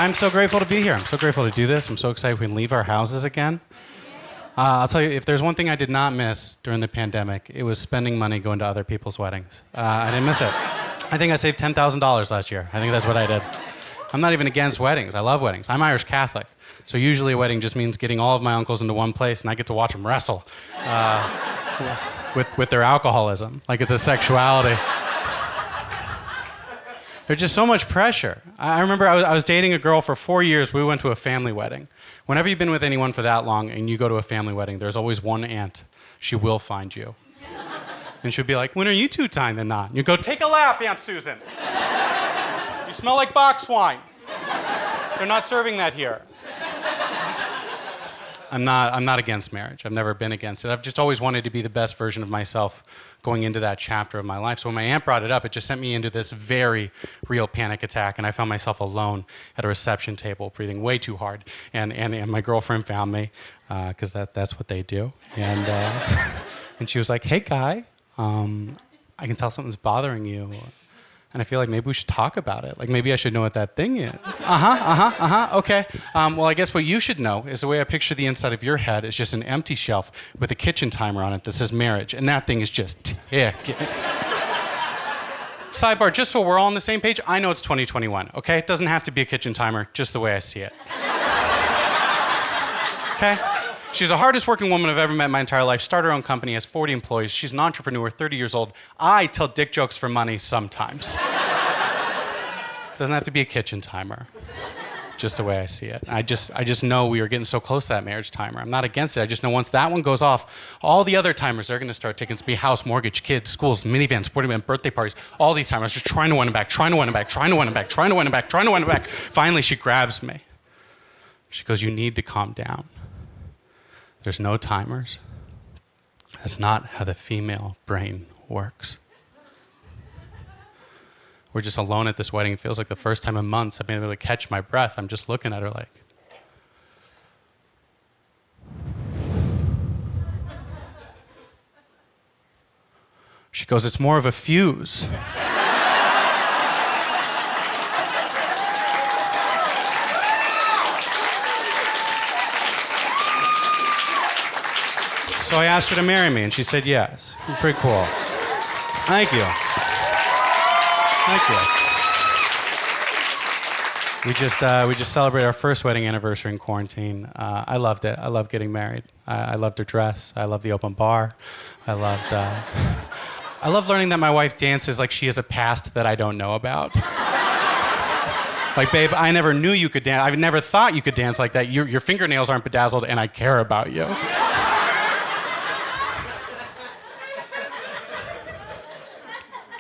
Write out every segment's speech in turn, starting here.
I'm so grateful to be here. I'm so grateful to do this. I'm so excited we can leave our houses again. I'll tell you, if there's one thing I did not miss during the pandemic, it was spending money going to other people's weddings. I didn't miss it. I think I saved $10,000 last year. I think that's what I did. I'm not even against weddings. I love weddings. I'm Irish Catholic. So usually a wedding just means getting all of my uncles into one place and I get to watch them wrestle with their alcoholism, like it's a sexuality. There's just so much pressure. I remember I was dating a girl for 4 years. We went to a family wedding. Whenever you've been with anyone for that long and you go to a family wedding, there's always one aunt. She will find you. And she'll be like, when are you two tying the knot? And you go, take a lap, Aunt Susan. You smell like box wine. They're not serving that here. I'm not against marriage. I've never been against it. I've just always wanted to be the best version of myself going into that chapter of my life. So when my aunt brought it up, it just sent me into this very real panic attack, and I found myself alone at a reception table, breathing way too hard. And my girlfriend found me, because that's what they do. And she was like, hey, Guy, I can tell something's bothering you. And I feel like maybe we should talk about it. Like maybe I should know what that thing is. Okay. Well, I guess what you should know is the way I picture the inside of your head is just an empty shelf with a kitchen timer on it that says marriage. And that thing is just ticking. Sidebar, just so we're all on the same page, I know it's 2021, okay? It doesn't have to be a kitchen timer, just the way I see it. Okay? She's the hardest working woman I've ever met in my entire life. Started her own company, has 40 employees. She's an entrepreneur, 30 years old. I tell dick jokes for money sometimes. Doesn't have to be a kitchen timer. Just the way I see it. I just know we are getting so close to that marriage timer. I'm not against it. I just know once that one goes off, all the other timers are going to start ticking. It's be house, mortgage, kids, schools, minivans, sporting events, birthday parties, all these timers. Just trying to win them back, trying to win them back, trying to win them back, trying to win them back, trying to win them back. Finally, she grabs me. She goes, you need to calm down. There's no timers. That's not how the female brain works. We're just alone at this wedding. It feels like the first time in months I've been able to catch my breath. I'm just looking at her like. She goes, it's more of a fuse. So I asked her to marry me, and she said yes. Pretty cool. Thank you. Thank you. We just celebrated our first wedding anniversary in quarantine. I loved it. I loved getting married. I loved her dress. I loved the open bar. I love learning that my wife dances like she has a past that I don't know about. Like, babe, I never knew you could dance. I never thought you could dance like that. Your fingernails aren't bedazzled, and I care about you.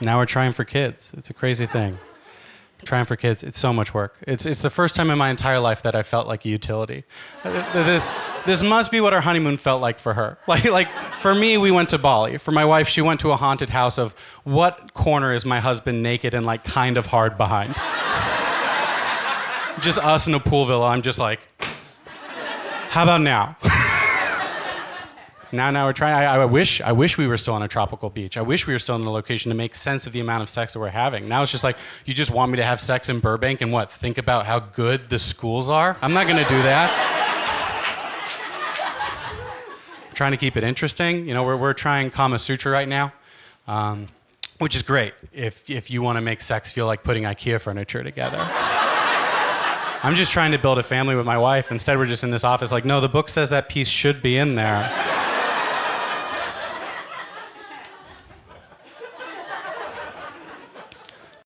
Now we're trying for kids. It's a crazy thing. Trying for kids, it's so much work. It's the first time in my entire life that I felt like a utility. This must be what our honeymoon felt like for her. Like for me, we went to Bali. For my wife, she went to a haunted house of what corner is my husband naked and like kind of hard behind. Just us in a pool villa. I'm just like, how about now? Now we're trying. I wish we were still on a tropical beach. I wish we were still in a location to make sense of the amount of sex that we're having. Now it's just like, you just want me to have sex in Burbank and what? Think about how good the schools are? I'm not gonna do that. I'm trying to keep it interesting. You know, we're trying Kama Sutra right now, which is great if you want to make sex feel like putting IKEA furniture together. I'm just trying to build a family with my wife. Instead, we're just in this office like, no, the book says that piece should be in there.